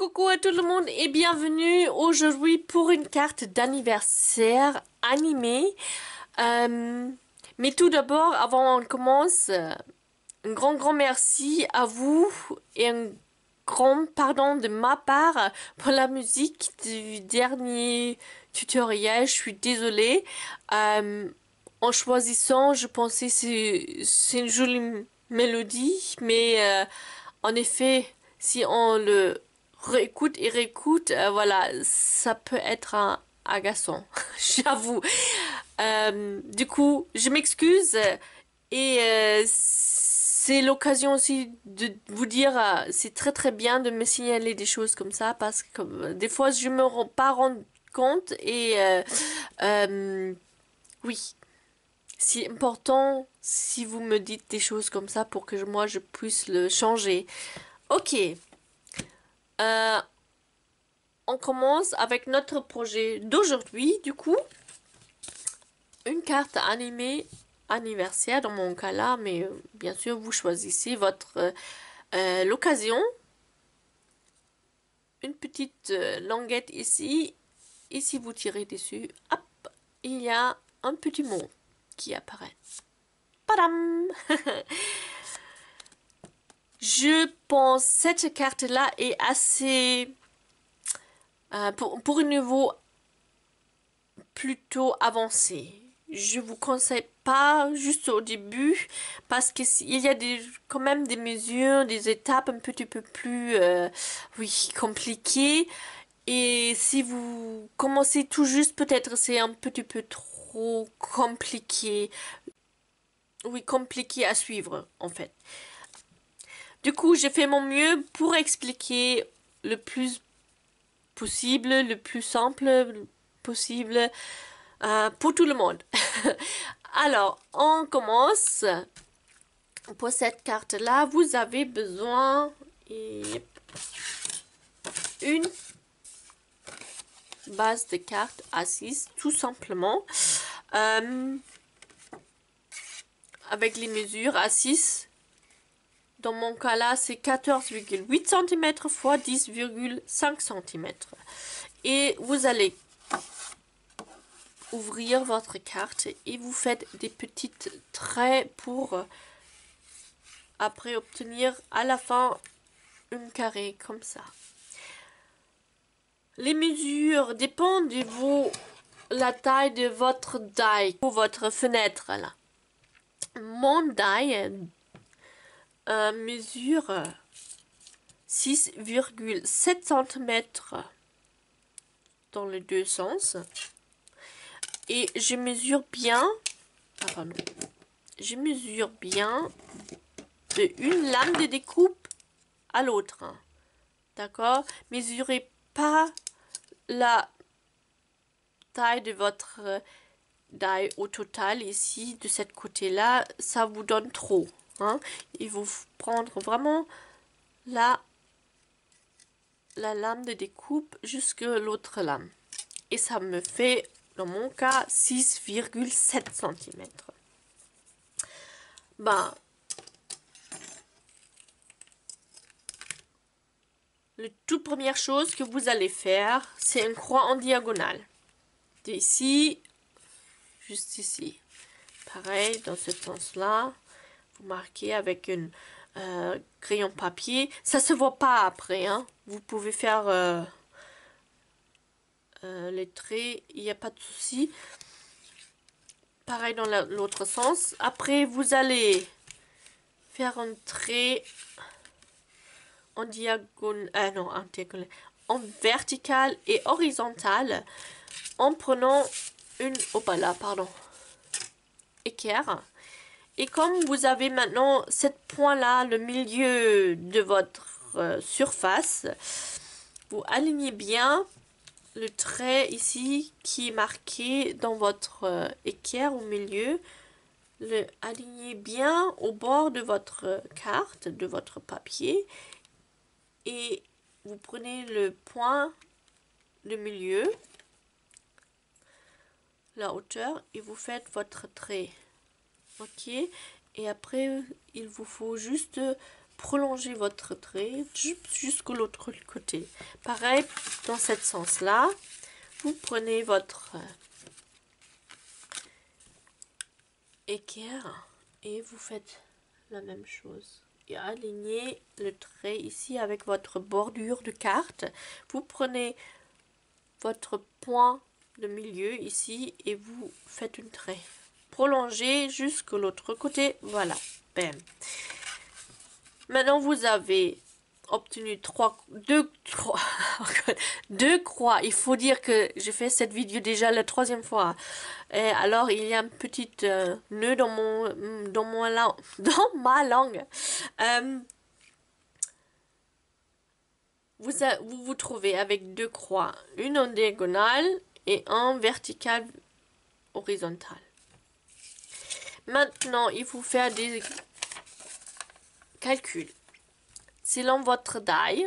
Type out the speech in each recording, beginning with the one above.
Coucou à tout le monde et bienvenue aujourd'hui pour une carte d'anniversaire animée. Mais tout d'abord, avant qu'on commence, un grand merci à vous et un grand pardon de ma part pour la musique du dernier tutoriel. Je suis désolée. En choisissant, je pensais c'est une jolie mélodie, mais en effet, si on le réécoute et réécoute, voilà, ça peut être agaçant, j'avoue. Du coup, je m'excuse et c'est l'occasion aussi de vous dire, c'est très bien de me signaler des choses comme ça parce que des fois je me rends pas rendre compte et oui, c'est important si vous me dites des choses comme ça pour que moi je puisse le changer. Ok. Euh, on commence avec notre projet d'aujourd'hui, du coup. Une carte animée anniversaire dans mon cas là, mais bien sûr vous choisissez votre l'occasion. Une petite languette ici, et si vous tirez dessus, hop, il y a un petit mot qui apparaît. Padam. Je pense cette carte là est assez pour un niveau plutôt avancé. Je vous conseille pas juste au début parce que il y a quand même des mesures, des étapes un petit peu plus oui, compliquées. Et si vous commencez tout juste, peut-être c'est un petit peu trop compliqué. Oui, compliqué à suivre en fait. Du coup, j'ai fait mon mieux pour expliquer le plus possible, le plus simple possible pour tout le monde. Alors, on commence. Pour cette carte-là, vous avez besoin une base de cartes A6, tout simplement. Avec les mesures A6. Dans mon cas là, c'est 14,8 cm x 10,5 cm. Et vous allez ouvrir votre carte et vous faites des petites traits pour après obtenir à la fin un carré comme ça. Les mesures dépendent de la taille de votre die ou votre fenêtre là. Mon die mesure 6,7 cm dans les deux sens. Et je mesure bien, je mesure bien de une lame de découpe à l'autre. D'accord? Mesurez pas la taille de votre die au total ici, de cette côté-là, ça vous donne trop. Hein? Il faut prendre vraiment la lame de découpe jusque l'autre lame. Et ça me fait, dans mon cas, 6,7 cm. Ben, la toute première chose que vous allez faire, c'est une croix en diagonale. D'ici, juste ici. Pareil, dans ce sens-là, vous marquez avec une crayon papier. Ça se voit pas après, hein. Vous pouvez faire les traits, il n'y a pas de souci. Pareil dans l'autre sens. Après, vous allez faire un trait en diagonale, non, en diagonale, en vertical et horizontal en prenant une, là, pardon, équerre. Et comme vous avez maintenant cette point là, le milieu de votre surface, vous alignez bien le trait ici qui est marqué dans votre équerre au milieu. Le alignez bien au bord de votre carte, de votre papier. Et vous prenez le point, le milieu, la hauteur, et vous faites votre trait. Ok, et après il vous faut juste prolongez votre trait jusqu'à l'autre côté. Pareil, dans ce sens-là, vous prenez votre équerre et vous faites la même chose. Et alignez le trait ici avec votre bordure de carte. Vous prenez votre point de milieu ici et vous faites une trait. Prolongez jusqu'à l'autre côté. Voilà. Bam. Maintenant, vous avez obtenu deux croix. Il faut dire que j'ai fait cette vidéo déjà la 3e fois. Et alors, il y a un petit nœud dans ma langue. Vous vous trouvez avec 2 croix. Une en diagonale et un vertical horizontal. Maintenant, il faut faire des calculs. Selon votre taille,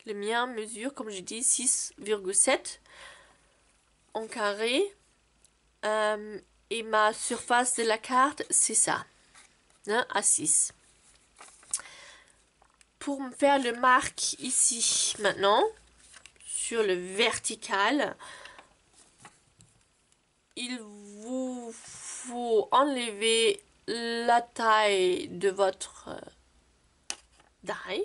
le mien mesure, comme je dis, 6,7 en carré. Et ma surface de la carte, c'est ça, hein, à 6. Pour me faire le marque ici, maintenant, sur le vertical, il vous faut enlever la taille de votre die.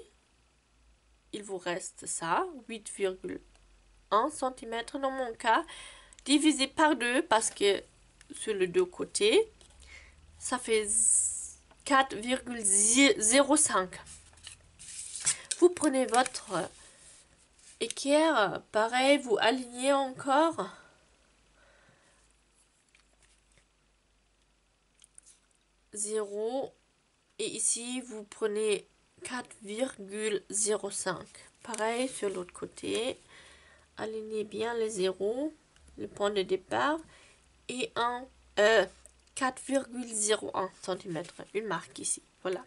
Il vous reste ça, 8,1 cm dans mon cas, divisé par 2 parce que sur les deux côtés, ça fait 4,05. Vous prenez votre équerre, pareil, vous alignez encore. Zéro. Et ici, vous prenez 4,05. Pareil sur l'autre côté. Alignez bien les zéros, le point de départ. Et 4,01 cm. Une marque ici. Voilà.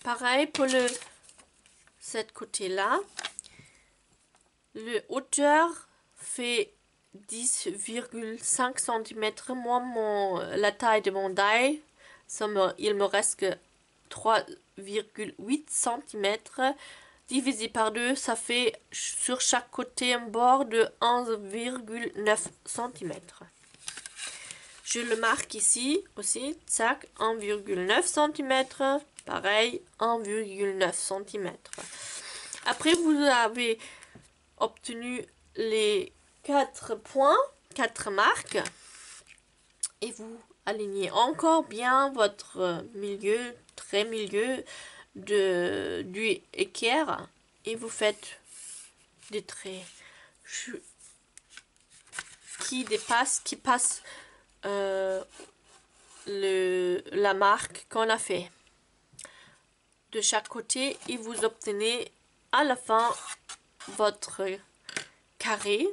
Pareil pour cet côté-là. Le hauteur fait 10,5 cm. Moi, la taille de mon die, il me reste que 3,8 cm. Divisé par 2, ça fait sur chaque côté un bord de 11,9 cm. Je le marque ici aussi, tac, 1,9 cm. Pareil, 1,9 cm. Après, vous avez obtenu les 4 points, 4 marques. Et vous alignez encore bien votre milieu, très milieu du équerre. Et vous faites des traits qui passent la marque qu'on a fait de chaque côté. Et vous obtenez à la fin votre carré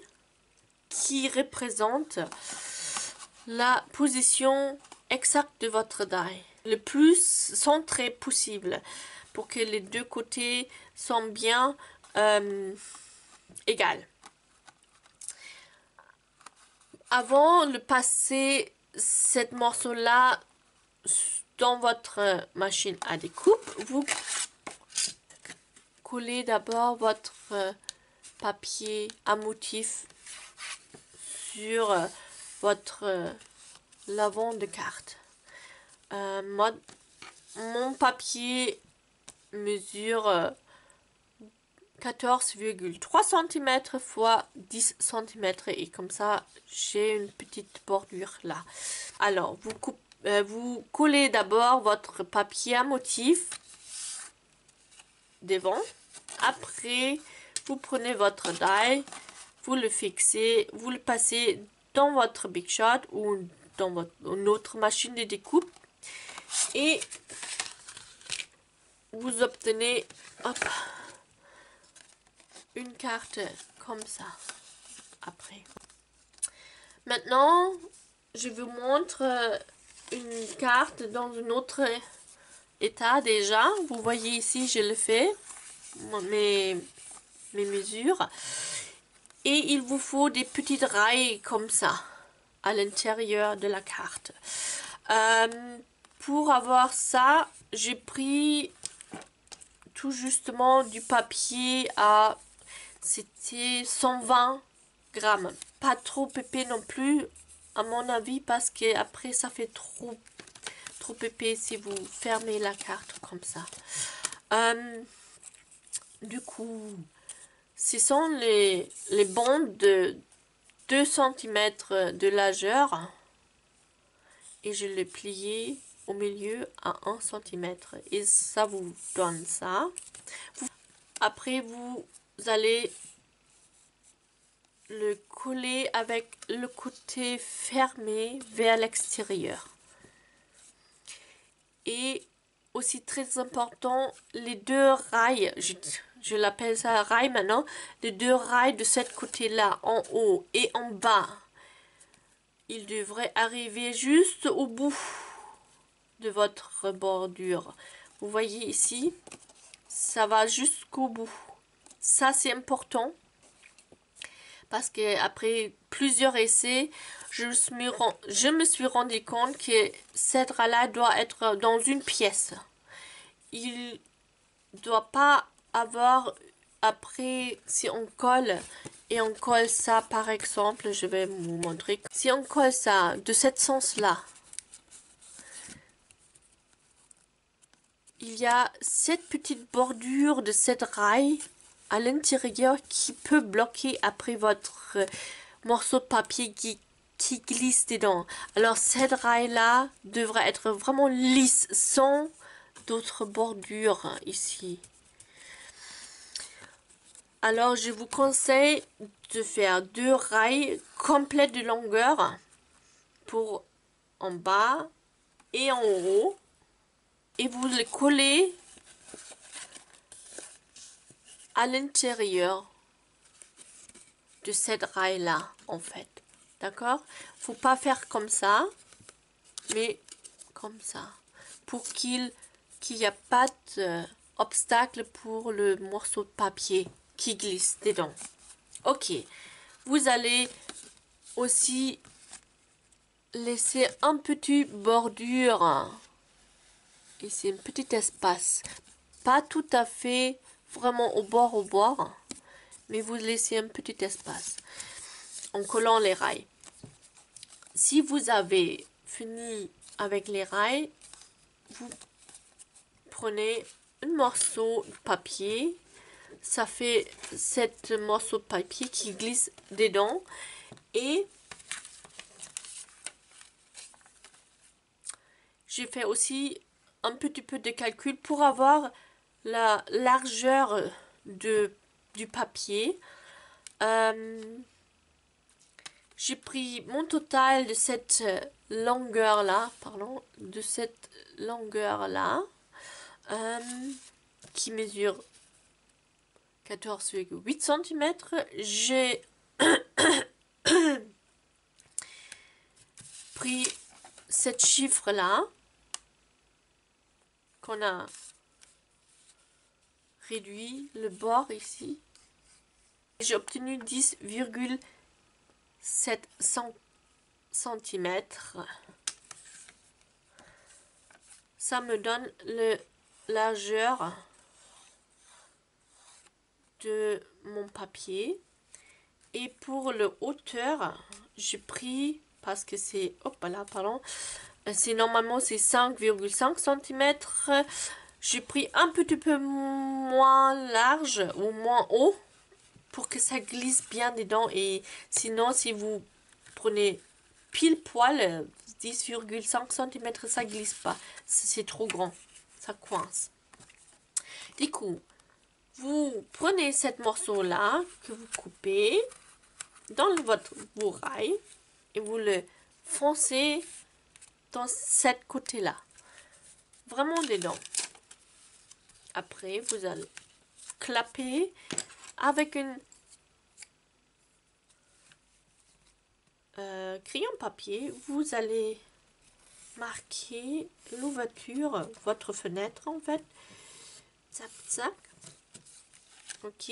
qui représente la position exacte de votre die, le plus centré possible pour que les deux côtés sont bien égales. Avant de passer cette morceau là dans votre machine à découpe, vous collez d'abord votre papier à motif sur votre l'avant de carte. Mon papier mesure 14,3 cm x 10 cm et comme ça j'ai une petite bordure là. Alors vous collez d'abord votre papier à motif devant. Après vous prenez votre die, vous le fixez, vous le passez dans votre Big Shot ou dans une autre machine de découpe et vous obtenez une carte comme ça. Après, maintenant je vous montre une carte dans un autre état déjà. Vous voyez ici, je le fais, mes mesures. Et il vous faut des petites rails comme ça à l'intérieur de la carte. pour avoir ça, j'ai pris tout justement du papier à, c'était 120 grammes. Pas trop épais non plus, à mon avis, parce que après ça fait trop épais si vous fermez la carte comme ça. Du coup, ce sont les bandes de 2 cm de largeur et je l'ai plié au milieu à 1 cm et ça vous donne ça. Après, vous allez le coller avec le côté fermé vers l'extérieur. Et aussi très important, les deux rails, je l'appelle ça rail maintenant, les deux rails de cette côté-là, en haut et en bas, ils devraient arriver juste au bout de votre bordure. Vous voyez ici, ça va jusqu'au bout. Ça, c'est important parce que après plusieurs essais, je me suis rendu compte que cette rail-là doit être dans une pièce. Il ne doit pas avoir, après, si on colle, et on colle ça par exemple, je vais vous montrer. Si on colle ça de ce sens-là, il y a cette petite bordure de cette rail à l'intérieur qui peut bloquer après votre morceau de papier qui glisse dedans. Alors cette rail-là devrait être vraiment lisse, sans d'autres bordures ici. Alors je vous conseille de faire 2 rails complets de longueur pour en bas et en haut. Et vous les collez à l'intérieur de cette rail là en fait, d'accord? Faut pas faire comme ça, mais comme ça, pour qu'il n'y a pas d'obstacle pour le morceau de papier qui glisse dedans. Ok, vous allez aussi laisser un petit bordure ici, un petit espace, pas tout à fait vraiment au bord, mais vous laissez un petit espace en collant les rails. Si vous avez fini avec les rails, vous prenez un morceau de papier, ça fait 7 morceaux de papier qui glissent dedans, et j'ai fait aussi un petit peu de calcul pour avoir la largeur du papier. J'ai pris mon total de cette longueur là, qui mesure 14,8 cm. J'ai pris cette chiffre là qu'on a réduit le bord ici. J'ai obtenu 10,7 cm. Ça me donne la largeur de mon papier. Et pour le hauteur, j'ai pris, parce que c'est, hop là, pardon, c'est normalement c'est 5,5 cm. J'ai pris un petit peu moins large ou moins haut pour que ça glisse bien dedans. Et sinon, si vous prenez pile poil 10,5 cm, ça glisse pas. C'est trop grand, ça coince. Du coup, vous prenez cette morceau-là que vous coupez dans votre bourraille et vous le foncez dans cette côté-là. Vraiment dedans. Après, vous allez clapper avec une crayon papier. Vous allez marquer l'ouverture, votre fenêtre en fait. Zac, zac. Ok.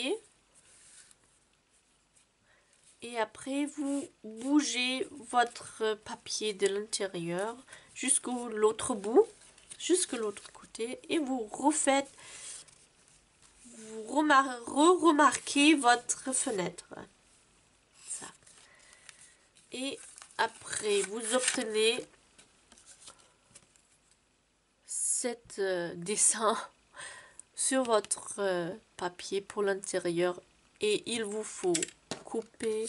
Et après, vous bougez votre papier de l'intérieur jusqu'au l'autre bout. jusqu'à l'autre côté et vous refaites, vous remarquez votre fenêtre. Ça. Et après, vous obtenez cet dessin sur votre papier pour l'intérieur et il vous faut couper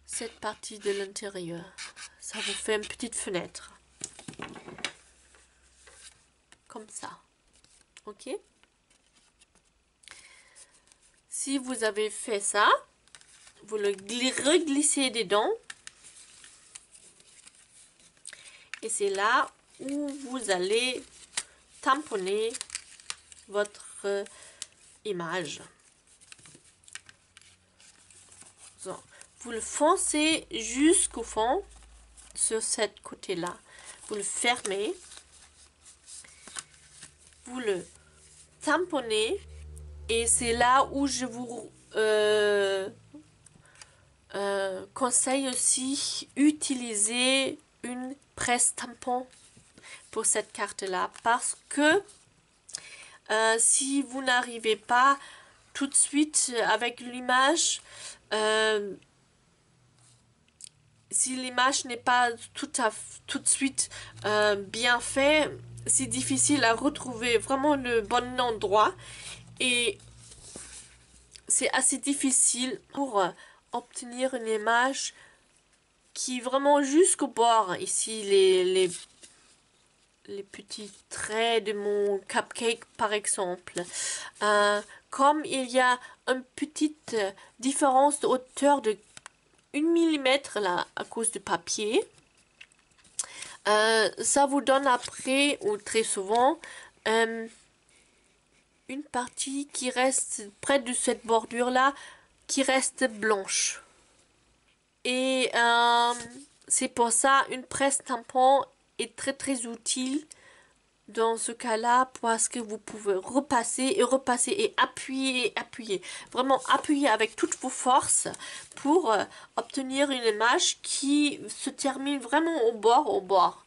cette partie de l'intérieur. Ça vous fait une petite fenêtre. Comme ça. Ok? Si vous avez fait ça, vous le reglissez dedans. Et c'est là où vous allez tamponner votre image. Donc, vous le foncez jusqu'au fond sur cette côté-là. Vous le fermez. Vous le tamponnez. Et c'est là où je vous conseille aussi utiliser une presse tampon pour cette carte-là. Parce que si vous n'arrivez pas tout de suite avec l'image, si l'image n'est pas tout de suite bien fait, c'est difficile à retrouver vraiment le bon endroit et c'est assez difficile pour obtenir une image qui est vraiment jusqu'au bord. Ici les petits traits de mon cupcake par exemple. Comme il y a une petite différence de hauteur de 1 mm là à cause du papier, ça vous donne après ou très souvent une partie qui reste près de cette bordure là qui reste blanche. Et c'est pour ça une presse tampon est très utile dans ce cas-là, parce que vous pouvez repasser et repasser et appuyer. Vraiment appuyer avec toutes vos forces pour obtenir une image qui se termine vraiment au bord.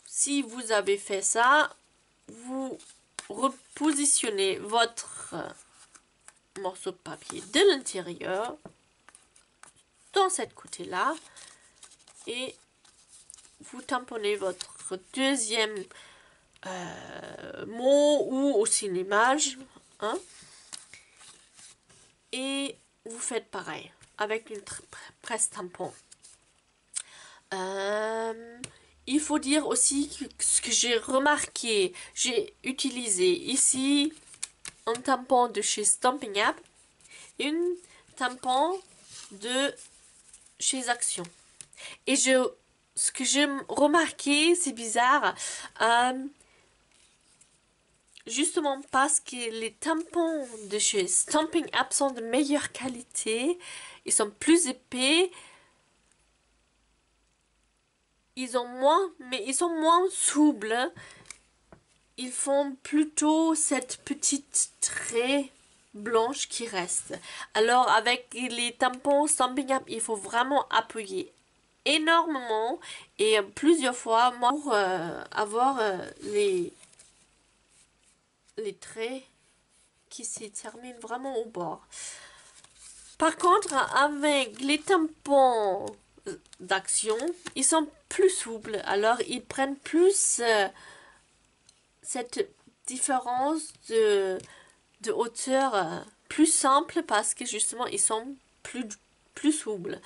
Si vous avez fait ça, vous repositionnez votre morceau de papier de l'intérieur dans cette côté-là et vous tamponnez votre deuxième mot ou aussi une image, hein, et vous faites pareil avec une presse tampon. Il faut dire aussi que ce que j'ai remarqué, j'ai utilisé ici un tampon de chez Stampin' Up et un tampon de chez Action. Et ce que j'ai remarqué, c'est bizarre, justement parce que les tampons de chez Stampin' Up sont de meilleure qualité, ils sont plus épais, ils sont moins souples, ils font plutôt cette petite trait blanche qui reste. Alors avec les tampons Stampin' Up, il faut vraiment appuyer énormément et plusieurs fois pour avoir les traits qui se terminent vraiment au bord. Par contre, avec les tampons d'Action, ils sont plus souples, alors ils prennent plus cette différence de hauteur plus simple parce que justement ils sont plus souples.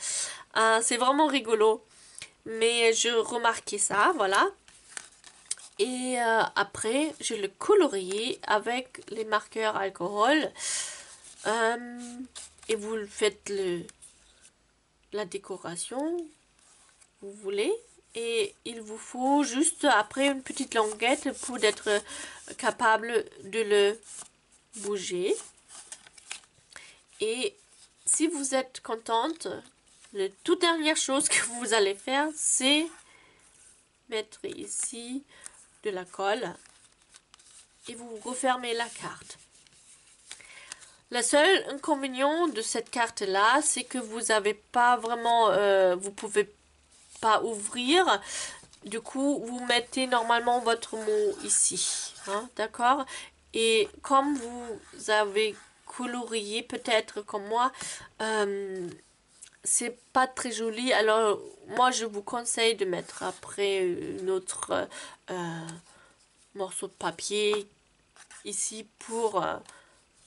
C'est vraiment rigolo, mais je remarquais ça, voilà. Et après, je le colorie avec les marqueurs alcool. Et vous faites la décoration, vous voulez. Et il vous faut juste après une petite languette pour être capable de le bouger. Et si vous êtes contente, la toute dernière chose que vous allez faire, c'est mettre ici de la colle et vous refermez la carte. Le seul inconvénient de cette carte là, c'est que vous n'avez pas vraiment, vous pouvez pas ouvrir. Du coup, vous mettez normalement votre mot ici, hein, d'accord? Et comme vous avez colorié, peut-être comme moi, c'est pas très joli. Alors, moi, je vous conseille de mettre après une autre morceau de papier ici pour,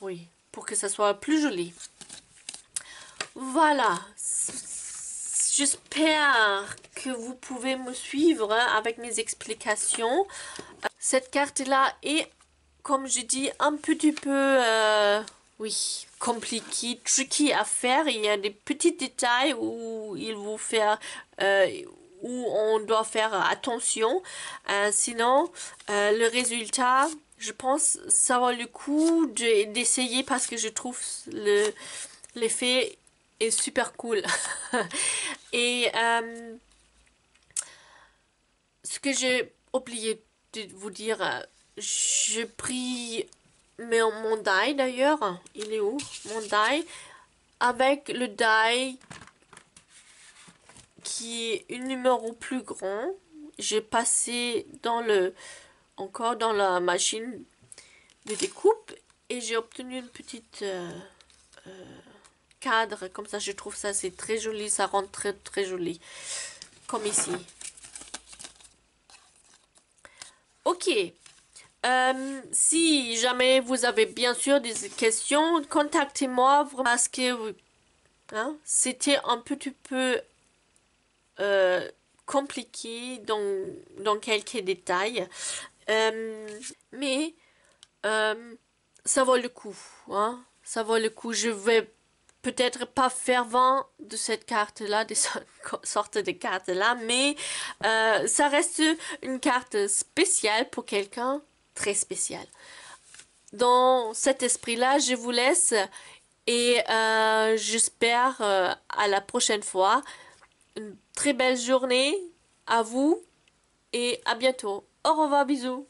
oui, pour que ça soit plus joli. Voilà. J'espère que vous pouvez me suivre avec mes explications. Cette carte-là est, comme je dis, un petit peu, oui, compliqué, tricky à faire. Il y a des petits détails où il vous faire, où on doit faire attention. Sinon, le résultat, je pense, ça vaut le coup d'essayer parce que je trouve l'effet est super cool. Et ce que j'ai oublié de vous dire, j'ai pris mon die d'ailleurs. Il est où? Mon die. Avec le die qui est un numéro plus grand. J'ai passé encore dans la machine de découpe. Et j'ai obtenu une petite cadre. Comme ça, je trouve ça c'est très joli. Ça rend très très joli. Comme ici. Ok. Si jamais vous avez bien sûr des questions, contactez-moi parce que hein, c'était un petit peu compliqué dans quelques détails. Mais ça vaut le coup. Hein, ça vaut le coup. Je vais peut-être pas faire vent de cette carte-là, de cette sorte de carte-là, mais ça reste une carte spéciale pour quelqu'un très spécial. Dans cet esprit-là, je vous laisse et j'espère à la prochaine fois. Une très belle journée à vous et à bientôt. Au revoir, bisous.